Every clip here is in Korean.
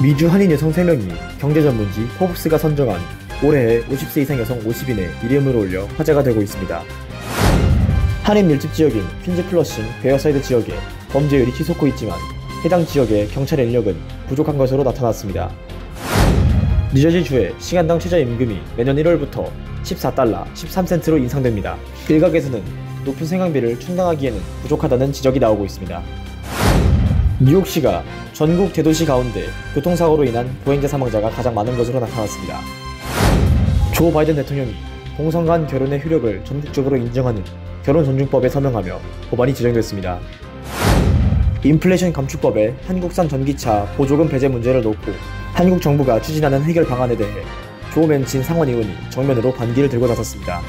미주 한인 여성 3명이 경제전문지 포브스가 선정한 올해의 50세 이상 여성 50인의 이름을 올려 화제가 되고 있습니다. 한인 밀집 지역인 퀸즈 플러싱 베어사이드 지역에 범죄율이 치솟고 있지만 해당 지역의 경찰의 인력은 부족한 것으로 나타났습니다. 뉴저지주의 시간당 최저임금이 내년 1월부터 14달러 13센트로 인상됩니다. 일각에서는 높은 생활비를 충당하기에는 부족하다는 지적이 나오고 있습니다. 뉴욕시가 전국 대도시 가운데 교통사고로 인한 보행자 사망자가 가장 많은 것으로 나타났습니다. 조 바이든 대통령이 동성 간 결혼의 효력을 전국적으로 인정하는 결혼존중법에 서명하며 법안이 제정됐습니다. 인플레이션 감축법에 한국산 전기차 보조금 배제 문제를 놓고 한국 정부가 추진하는 해결 방안에 대해 조 맨친 상원 의원이 정면으로 반기를 들고 나섰습니다.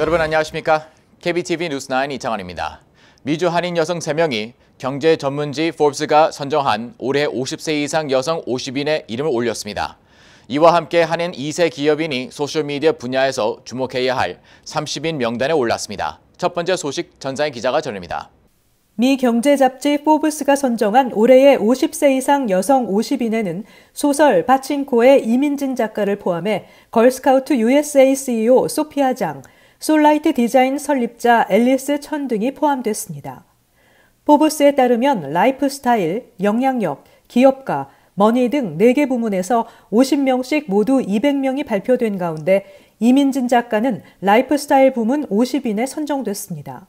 여러분 안녕하십니까? KBTV 뉴스9 이창환입니다. 미주 한인 여성 3명이 경제 전문지 포브스가 선정한 올해 50세 이상 여성 50인의 이름을 올렸습니다. 이와 함께 한인 2세 기업인이 소셜미디어 분야에서 주목해야 할 30인 명단에 올랐습니다. 첫 번째 소식 전상희 기자가 전합니다. 미 경제 잡지 포브스가 선정한 올해의 50세 이상 여성 50인에는 소설 파친코의 이민진 작가를 포함해 걸스카우트 USA CEO 소피아 장, 솔라이트 디자인 설립자 앨리스 천 등이 포함됐습니다. 포브스에 따르면 라이프스타일, 영향력, 기업가, 머니 등 4개 부문에서 50명씩 모두 200명이 발표된 가운데 이민진 작가는 라이프스타일 부문 50인에 선정됐습니다.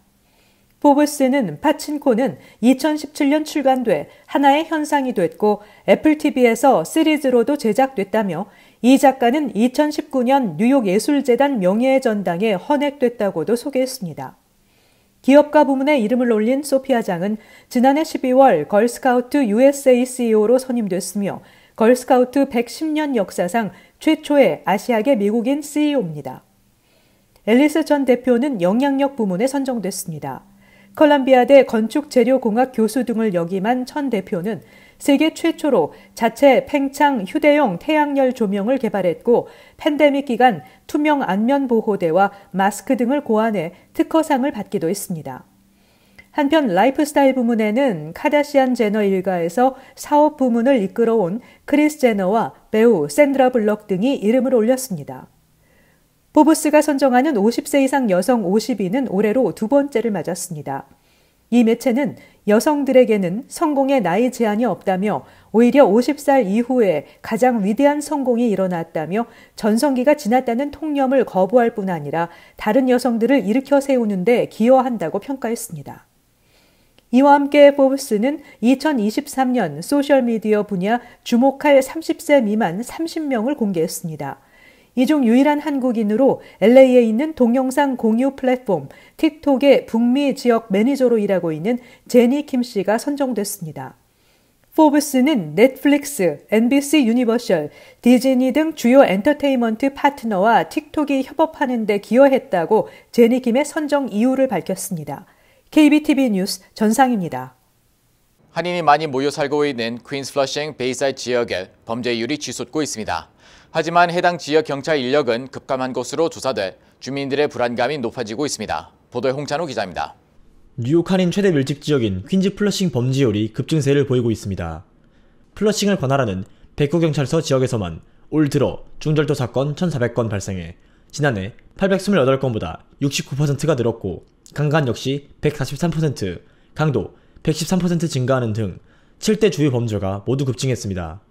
포브스는 파친코는 2017년 출간돼 하나의 현상이 됐고 애플 TV에서 시리즈로도 제작됐다며 이 작가는 2019년 뉴욕 예술재단 명예의 전당에 헌액됐다고도 소개했습니다. 기업가 부문에 이름을 올린 소피아 장은 지난해 12월 걸스카우트 USA CEO로 선임됐으며 걸스카우트 110년 역사상 최초의 아시아계 미국인 CEO입니다. 앨리스 전 대표는 영향력 부문에 선정됐습니다. 컬럼비아대 건축재료공학 교수 등을 역임한 천 대표는 세계 최초로 자체 팽창 휴대용 태양열 조명을 개발했고 팬데믹 기간 투명 안면 보호대와 마스크 등을 고안해 특허상을 받기도 했습니다. 한편 라이프스타일 부문에는 카다시안 제너 일가에서 사업 부문을 이끌어온 크리스 제너와 배우 샌드라 블럭 등이 이름을 올렸습니다. 포브스가 선정하는 50세 이상 여성 50인은 올해로 두 번째를 맞았습니다. 이 매체는 여성들에게는 성공의 나이 제한이 없다며 오히려 50살 이후에 가장 위대한 성공이 일어났다며 전성기가 지났다는 통념을 거부할 뿐 아니라 다른 여성들을 일으켜 세우는 데 기여한다고 평가했습니다. 이와 함께 포브스는 2023년 소셜미디어 분야 주목할 30세 미만 30명을 공개했습니다. 이 중 유일한 한국인으로 LA에 있는 동영상 공유 플랫폼 틱톡의 북미 지역 매니저로 일하고 있는 제니 킴 씨가 선정됐습니다. 포브스는 넷플릭스, NBC 유니버셜, 디즈니 등 주요 엔터테인먼트 파트너와 틱톡이 협업하는 데 기여했다고 제니 킴의 선정 이유를 밝혔습니다. KBTV 뉴스 전상입니다. 한인이 많이 모여 살고 있는 퀸즈 플러싱 베이사이드 지역에 범죄율이 치솟고 있습니다. 하지만 해당 지역 경찰 인력은 급감한 것으로 조사돼 주민들의 불안감이 높아지고 있습니다. 보도에 홍찬호 기자입니다. 뉴욕 한인 최대 밀집 지역인 퀸즈 플러싱 범죄율이 급증세를 보이고 있습니다. 플러싱을 관할하는 백구경찰서 지역에서만 올 들어 중절도 사건 1,400건 발생해 지난해 828건보다 69%가 늘었고 강간 역시 143%, 강도 113% 증가하는 등 7대 주요 범죄가 모두 급증했습니다.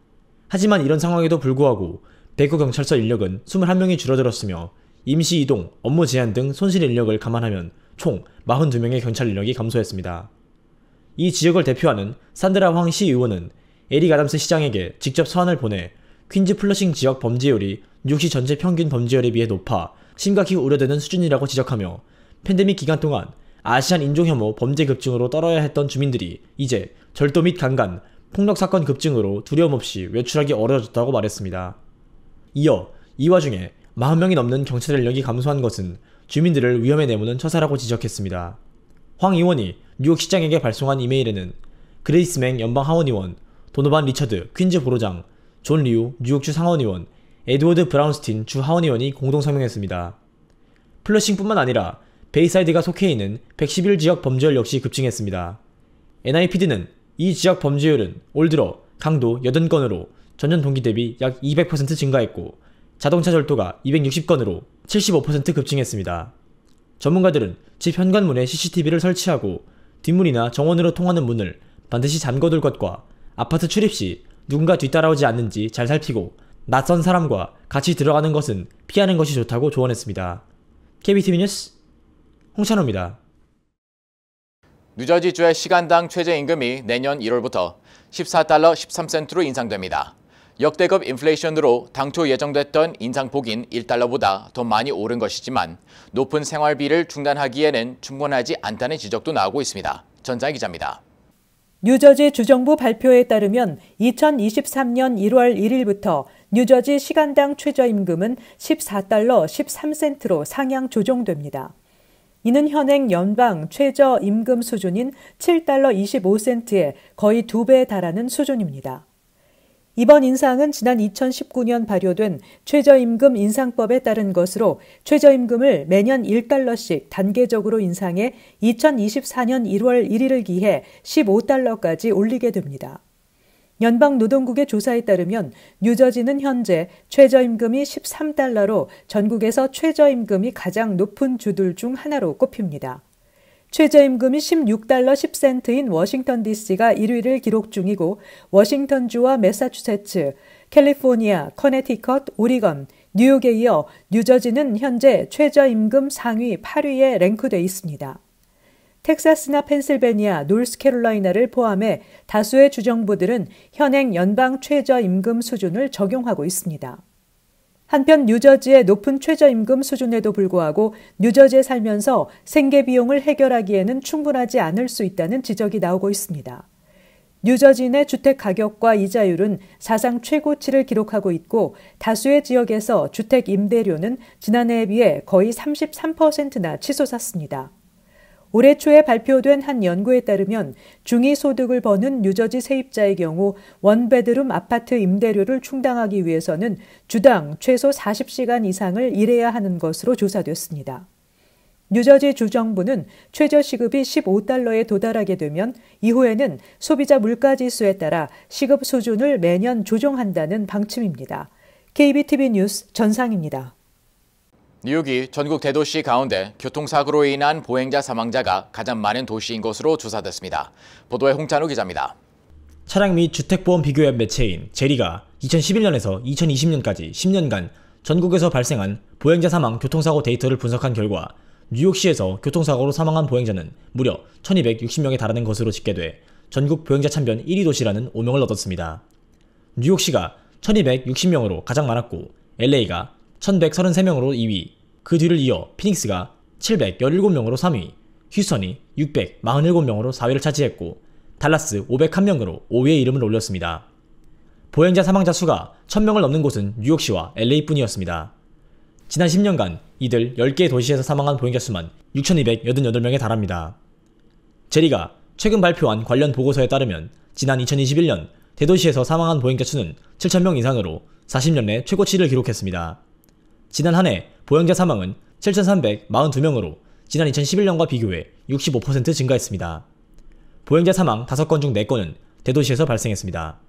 하지만 이런 상황에도 불구하고 백구경찰서 인력은 21명이 줄어들었으며 임시 이동, 업무 제한 등 손실 인력을 감안하면 총 42명의 경찰 인력이 감소했습니다. 이 지역을 대표하는 산드라 황 시의원은 에릭 아담스 시장에게 직접 서한을 보내 퀸즈 플러싱 지역 범죄율이 뉴욕시 전체 평균 범죄율에 비해 높아 심각히 우려되는 수준이라고 지적하며 팬데믹 기간 동안 아시안 인종혐오 범죄 급증으로 떨어야 했던 주민들이 이제 절도 및 강간, 폭력사건 급증으로 두려움 없이 외출하기 어려워졌다고 말했습니다. 이어 이 와중에 40명이 넘는 경찰 인력이 감소한 것은 주민들을 위험에 내모는 처사라고 지적했습니다. 황 의원이 뉴욕시장에게 발송한 이메일에는 그레이스 맹 연방하원의원, 도노반 리처드 퀸즈 보로장, 존 리우 뉴욕주 상원의원, 에드워드 브라운스틴 주 하원의원이 공동 성명했습니다. 플러싱뿐만 아니라 베이사이드가 속해 있는 111지역 범죄율 역시 급증했습니다. NIPD는 이 지역 범죄율은 올 들어 강도 80건으로 전년 동기 대비 약 200% 증가했고 자동차 절도가 260건으로 75% 급증했습니다. 전문가들은 집 현관문에 CCTV를 설치하고 뒷문이나 정원으로 통하는 문을 반드시 잠궈둘 것과 아파트 출입 시 누군가 뒤따라오지 않는지 잘 살피고 낯선 사람과 같이 들어가는 것은 피하는 것이 좋다고 조언했습니다. KBTV 뉴스 홍찬호입니다. 뉴저지주의 시간당 최저임금이 내년 1월부터 14달러 13센트로 인상됩니다. 역대급 인플레이션으로 당초 예정됐던 인상폭인 1달러보다 더 많이 오른 것이지만 높은 생활비를 충당하기에는 충분하지 않다는 지적도 나오고 있습니다. 전자희 기자입니다. 뉴저지 주정부 발표에 따르면 2023년 1월 1일부터 뉴저지 시간당 최저임금은 14달러 13센트로 상향 조정됩니다. 이는 현행 연방 최저임금 수준인 7달러 25센트에 거의 2배에 달하는 수준입니다. 이번 인상은 지난 2019년 발효된 최저임금 인상법에 따른 것으로 최저임금을 매년 1달러씩 단계적으로 인상해 2024년 1월 1일을 기해 15달러까지 올리게 됩니다. 연방노동국의 조사에 따르면 뉴저지는 현재 최저임금이 13달러로 전국에서 최저임금이 가장 높은 주들 중 하나로 꼽힙니다. 최저임금이 16달러 10센트인 워싱턴 DC가 1위를 기록 중이고 워싱턴주와 매사추세츠, 캘리포니아, 커네티컷, 오리건, 뉴욕에 이어 뉴저지는 현재 최저임금 상위 8위에 랭크돼 있습니다. 텍사스나 펜실베니아, 노스캐롤라이나를 포함해 다수의 주정부들은 현행 연방 최저임금 수준을 적용하고 있습니다. 한편 뉴저지의 높은 최저임금 수준에도 불구하고 뉴저지에 살면서 생계비용을 해결하기에는 충분하지 않을 수 있다는 지적이 나오고 있습니다. 뉴저지 내 주택 가격과 이자율은 사상 최고치를 기록하고 있고 다수의 지역에서 주택 임대료는 지난해에 비해 거의 33%나 치솟았습니다. 올해 초에 발표된 한 연구에 따르면 중위소득을 버는 뉴저지 세입자의 경우 원베드룸 아파트 임대료를 충당하기 위해서는 주당 최소 40시간 이상을 일해야 하는 것으로 조사됐습니다. 뉴저지 주정부는 최저시급이 15달러에 도달하게 되면 이후에는 소비자 물가지수에 따라 시급 수준을 매년 조정한다는 방침입니다. KBTV 뉴스 전상입니다. 뉴욕이 전국 대도시 가운데 교통사고로 인한 보행자 사망자가 가장 많은 도시인 것으로 조사됐습니다. 보도에 홍찬호 기자입니다. 차량 및 주택보험 비교 앱 매체인 제리가 2011년에서 2020년까지 10년간 전국에서 발생한 보행자 사망 교통사고 데이터를 분석한 결과 뉴욕시에서 교통사고로 사망한 보행자는 무려 1260명에 달하는 것으로 집계돼 전국 보행자 참변 1위 도시라는 오명을 얻었습니다. 뉴욕시가 1260명으로 가장 많았고 LA가 1133명으로 2위, 그 뒤를 이어 피닉스가 717명으로 3위, 휴스턴이 647명으로 4위를 차지했고 달라스 501명으로 5위에 이름을 올렸습니다. 보행자 사망자 수가 1000명을 넘는 곳은 뉴욕시와 LA뿐이었습니다. 지난 10년간 이들 10개의 도시에서 사망한 보행자 수만 6288명에 달합니다. 제리가 최근 발표한 관련 보고서에 따르면 지난 2021년 대도시에서 사망한 보행자 수는 7000명 이상으로 40년 내 최고치를 기록했습니다. 지난 한 해 보행자 사망은 7342명으로 지난 2011년과 비교해 65% 증가했습니다. 보행자 사망 5건 중 4건은 대도시에서 발생했습니다.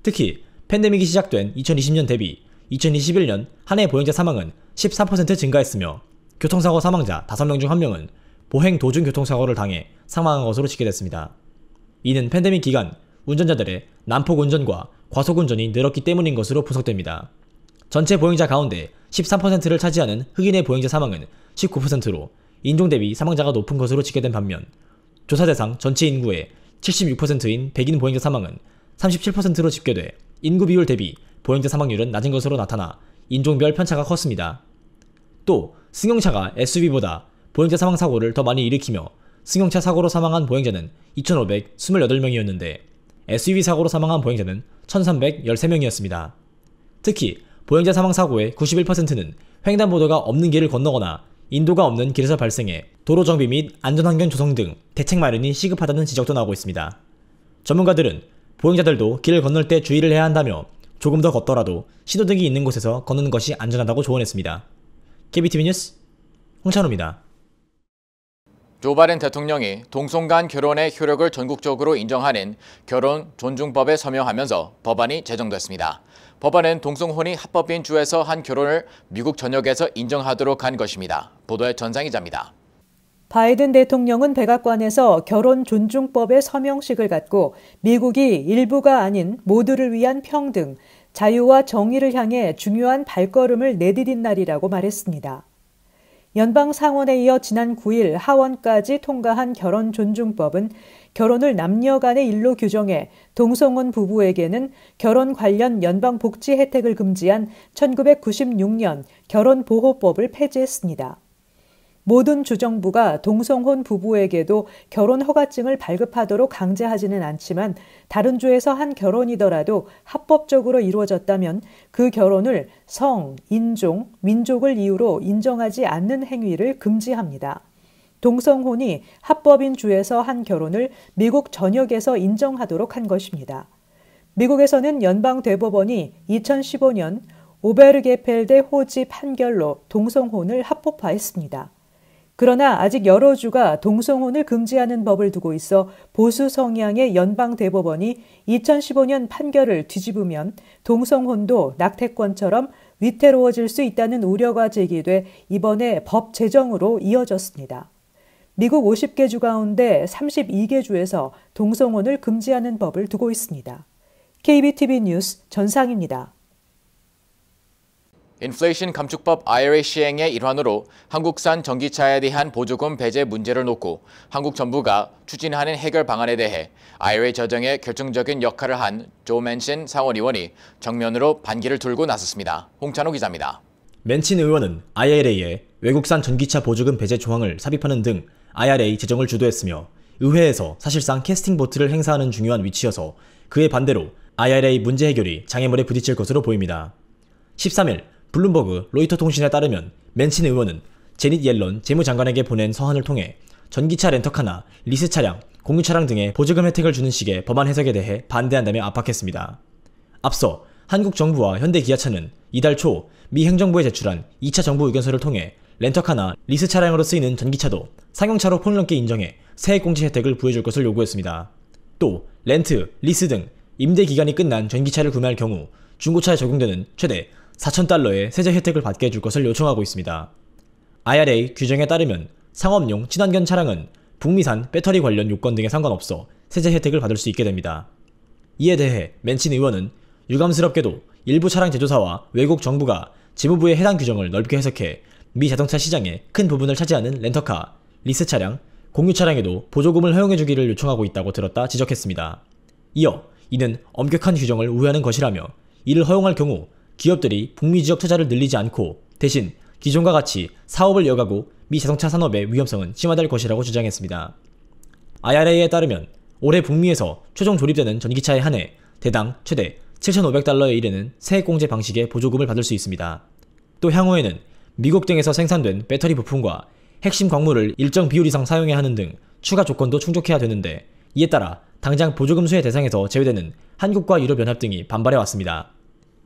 특히 팬데믹이 시작된 2020년 대비 2021년 한 해 보행자 사망은 14% 증가했으며 교통사고 사망자 5명 중 1명은 보행 도중 교통사고를 당해 사망한 것으로 집계됐습니다. 이는 팬데믹 기간 운전자들의 난폭 운전과 과속 운전이 늘었기 때문인 것으로 분석됩니다. 전체 보행자 가운데 13%를 차지하는 흑인의 보행자 사망은 19%로 인종 대비 사망자가 높은 것으로 집계된 반면 조사 대상 전체 인구의 76%인 백인 보행자 사망은 37%로 집계돼 인구 비율 대비 보행자 사망률은 낮은 것으로 나타나 인종별 편차가 컸습니다. 또 승용차가 SUV보다 보행자 사망 사고를 더 많이 일으키며 승용차 사고로 사망한 보행자는 2,528명이었는데 SUV 사고로 사망한 보행자는 1,313명이었습니다. 특히 보행자 사망 사고의 91%는 횡단보도가 없는 길을 건너거나 인도가 없는 길에서 발생해 도로 정비 및 안전환경 조성 등 대책 마련이 시급하다는 지적도 나오고 있습니다. 전문가들은 보행자들도 길을 건널 때 주의를 해야 한다며 조금 더 걷더라도 신호등이 있는 곳에서 걷는 것이 안전하다고 조언했습니다. KBTV 뉴스 홍찬호입니다. 조 바이든 대통령이 동성 간 결혼의 효력을 전국적으로 인정하는 결혼존중법에 서명하면서 법안이 제정됐습니다. 법안은 동성혼이 합법인 주에서 한 결혼을 미국 전역에서 인정하도록 한 것입니다. 보도에 전상 기자입니다. 바이든 대통령은 백악관에서 결혼존중법의 서명식을 갖고 미국이 일부가 아닌 모두를 위한 평등, 자유와 정의를 향해 중요한 발걸음을 내디딘 날이라고 말했습니다. 연방 상원에 이어 지난 9일 하원까지 통과한 결혼존중법은 결혼을 남녀 간의 일로 규정해 동성혼 부부에게는 결혼 관련 연방 복지 혜택을 금지한 1996년 결혼보호법을 폐지했습니다. 모든 주정부가 동성혼 부부에게도 결혼 허가증을 발급하도록 강제하지는 않지만 다른 주에서 한 결혼이더라도 합법적으로 이루어졌다면 그 결혼을 성, 인종, 민족을 이유로 인정하지 않는 행위를 금지합니다. 동성혼이 합법인 주에서 한 결혼을 미국 전역에서 인정하도록 한 것입니다. 미국에서는 연방대법원이 2015년 오베르게펠대 호지 판결로 동성혼을 합법화했습니다. 그러나 아직 여러 주가 동성혼을 금지하는 법을 두고 있어 보수 성향의 연방대법원이 2015년 판결을 뒤집으면 동성혼도 낙태권처럼 위태로워질 수 있다는 우려가 제기돼 이번에 법 제정으로 이어졌습니다. 미국 50개 주 가운데 32개 주에서 동성혼을 금지하는 법을 두고 있습니다. KBTV 뉴스 전상입니다. 인플레이션 감축법 IRA 시행의 일환으로 한국산 전기차에 대한 보조금 배제 문제를 놓고 한국 정부가 추진하는 해결 방안에 대해 IRA 제정에 결정적인 역할을 한 조 맨친 상원의원이 정면으로 반기를 들고 나섰습니다. 홍찬호 기자입니다. 맨친 의원은 IRA에 외국산 전기차 보조금 배제 조항을 삽입하는 등 IRA 제정을 주도했으며 의회에서 사실상 캐스팅 보트를 행사하는 중요한 위치여서 그에 반대로 IRA 문제 해결이 장애물에 부딪힐 것으로 보입니다. 13일 블룸버그 로이터 통신에 따르면 맨친 의원은 제닛 옐런 재무장관에게 보낸 서한을 통해 전기차 렌터카나 리스 차량, 공유 차량 등의 보조금 혜택을 주는 식의 법안 해석에 대해 반대한다며 압박했습니다. 앞서 한국 정부와 현대기아차는 이달 초 미 행정부에 제출한 2차 정부 의견서를 통해 렌터카나 리스 차량으로 쓰이는 전기차도 상용차로 폭넓게 인정해 세액 공제 혜택을 부여줄 것을 요구했습니다. 또 렌트, 리스 등 임대 기간이 끝난 전기차를 구매할 경우 중고차에 적용되는 최대 $4,000의 세제 혜택을 받게 해줄 것을 요청하고 있습니다. IRA 규정에 따르면 상업용 친환경 차량은 북미산 배터리 관련 요건 등에 상관없어 세제 혜택을 받을 수 있게 됩니다. 이에 대해 맨친 의원은 유감스럽게도 일부 차량 제조사와 외국 정부가 재무부의 해당 규정을 넓게 해석해 미 자동차 시장의 큰 부분을 차지하는 렌터카, 리스 차량, 공유 차량에도 보조금을 허용해주기를 요청하고 있다고 들었다 지적했습니다. 이어 이는 엄격한 규정을 우회하는 것이라며 이를 허용할 경우 기업들이 북미 지역 투자를 늘리지 않고 대신 기존과 같이 사업을 이어가고 미 자동차 산업의 위험성은 심화될 것이라고 주장했습니다. IRA에 따르면 올해 북미에서 최종 조립되는 전기차에 한해 대당 최대 $7,500에 이르는 세액공제 방식의 보조금을 받을 수 있습니다. 또 향후에는 미국 등에서 생산된 배터리 부품과 핵심 광물을 일정 비율 이상 사용해야 하는 등 추가 조건도 충족해야 되는데 이에 따라 당장 보조금 수혜 대상에서 제외되는 한국과 유럽연합 등이 반발해왔습니다.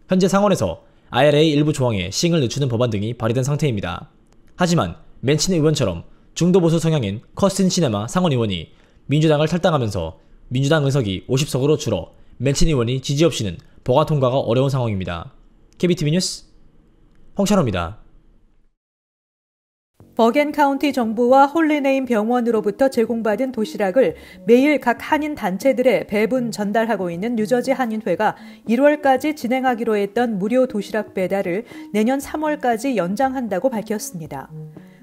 현재 상원에서 IRA 일부 조항에 시행을 늦추는 법안 등이 발의된 상태입니다. 하지만 맨친 의원처럼 중도 보수 성향인 커스틴 시네마 상원의원이 민주당을 탈당하면서 민주당 의석이 50석으로 줄어 맨친 의원이 지지 없이는 법안 통과가 어려운 상황입니다. KBTV 뉴스 홍찬호입니다. 버겐 카운티 정부와 홀리네임 병원으로부터 제공받은 도시락을 매일 각 한인 단체들에 배분 전달하고 있는 뉴저지 한인회가 1월까지 진행하기로 했던 무료 도시락 배달을 내년 3월까지 연장한다고 밝혔습니다.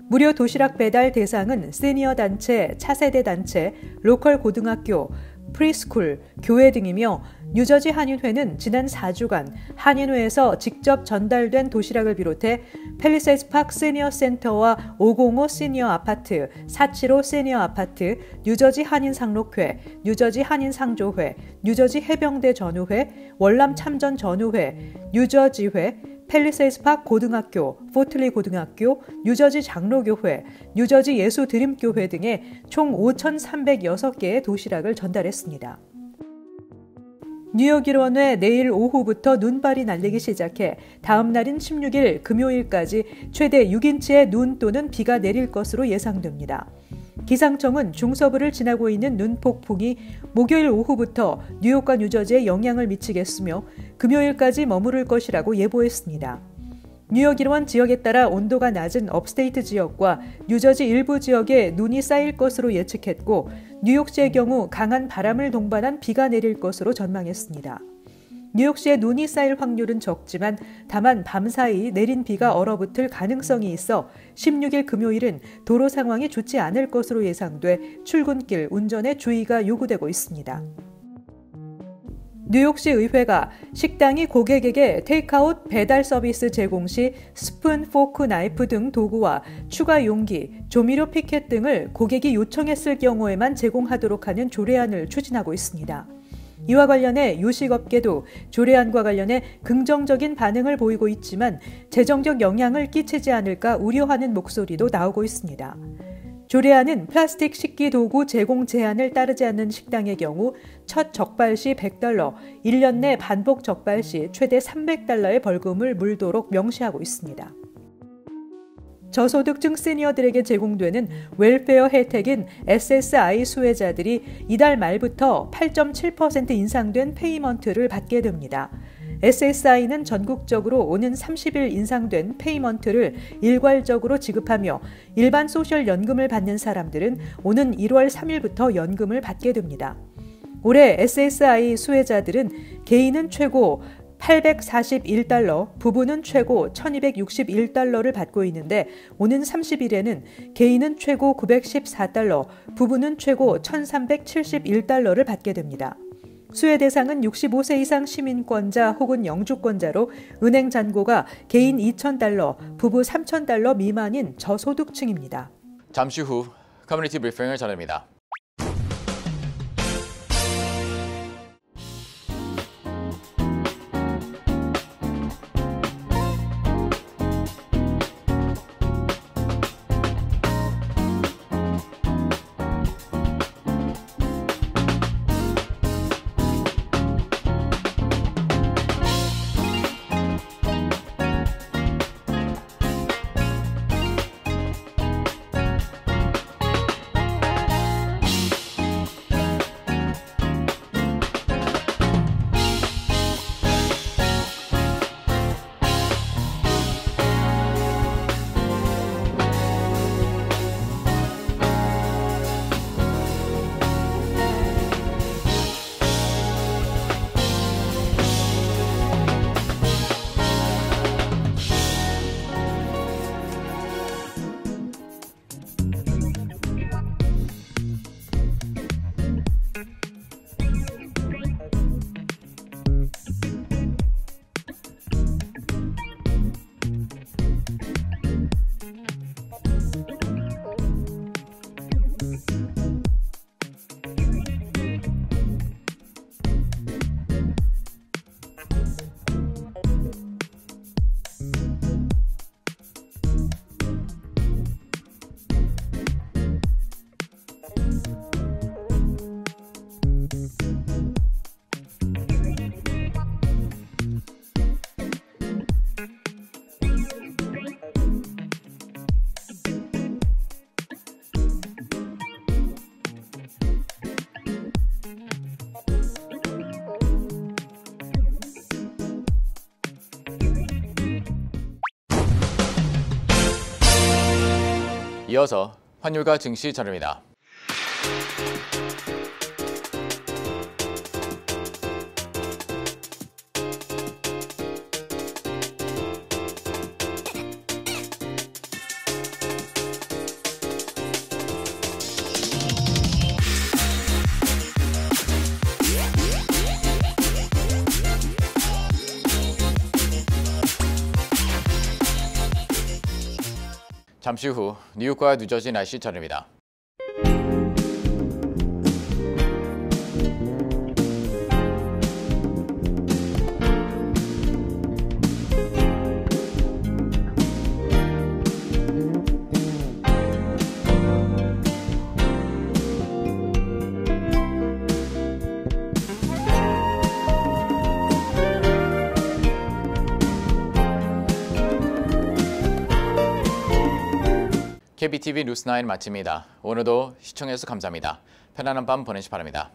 무료 도시락 배달 대상은 시니어 단체, 차세대 단체, 로컬 고등학교, 프리스쿨, 교회 등이며 뉴저지 한인회는 지난 4주간 한인회에서 직접 전달된 도시락을 비롯해 팰리세이드 파크 시니어 센터와 505 시니어 아파트, 475 시니어 아파트, 뉴저지 한인 상록회, 뉴저지 한인 상조회, 뉴저지 해병대 전우회, 월남 참전 전우회, 뉴저지회, 팰리세이드 파크 고등학교, 포틀리 고등학교, 뉴저지 장로교회, 뉴저지 예수 드림교회 등에 총 5,306개의 도시락을 전달했습니다. 뉴욕 일원회 내일 오후부터 눈발이 날리기 시작해 다음 날인 16일 금요일까지 최대 6인치의 눈 또는 비가 내릴 것으로 예상됩니다. 기상청은 중서부를 지나고 있는 눈폭풍이 목요일 오후부터 뉴욕과 뉴저지에 영향을 미치겠으며 금요일까지 머무를 것이라고 예보했습니다. 뉴욕 일원 지역에 따라 온도가 낮은 업스테이트 지역과 뉴저지 일부 지역에 눈이 쌓일 것으로 예측했고 뉴욕시의 경우 강한 바람을 동반한 비가 내릴 것으로 전망했습니다. 뉴욕시에 눈이 쌓일 확률은 적지만 다만 밤사이 내린 비가 얼어붙을 가능성이 있어 16일 금요일은 도로 상황이 좋지 않을 것으로 예상돼 출근길 운전에 주의가 요구되고 있습니다. 뉴욕시 의회가 식당이 고객에게 테이크아웃 배달 서비스 제공 시 스푼, 포크, 나이프 등 도구와 추가 용기, 조미료 피켓 등을 고객이 요청했을 경우에만 제공하도록 하는 조례안을 추진하고 있습니다. 이와 관련해 요식업계도 조례안과 관련해 긍정적인 반응을 보이고 있지만 재정적 영향을 끼치지 않을까 우려하는 목소리도 나오고 있습니다. 조례안은 플라스틱 식기 도구 제공 제한을 따르지 않는 식당의 경우 첫 적발 시 $100, 1년 내 반복 적발 시 최대 $300의 벌금을 물도록 명시하고 있습니다. 저소득층 시니어들에게 제공되는 웰페어 혜택인 SSI 수혜자들이 이달 말부터 8.7% 인상된 페이먼트를 받게 됩니다. SSI는 전국적으로 오는 30일 인상된 페이먼트를 일괄적으로 지급하며 일반 소셜연금을 받는 사람들은 오는 1월 3일부터 연금을 받게 됩니다. 올해 SSI 수혜자들은 개인은 최고 $841, 부부는 최고 $1261를 받고 있는데 오는 30일에는 개인은 최고 $914, 부부는 최고 $1371를 받게 됩니다. 수혜 대상은 65세 이상 시민권자 혹은 영주권자로 은행 잔고가 개인 $2,000, 부부 $3,000 미만인 저소득층입니다. 잠시 후 커뮤니티 브리핑을 전합니다. 이어서 환율과 증시 전합니다. 잠시 후 뉴욕과 뉴저지 날씨 전해드립니다. KBTV 뉴스9 마칩니다. 오늘도 시청해주셔서 감사합니다. 편안한 밤 보내시기 바랍니다.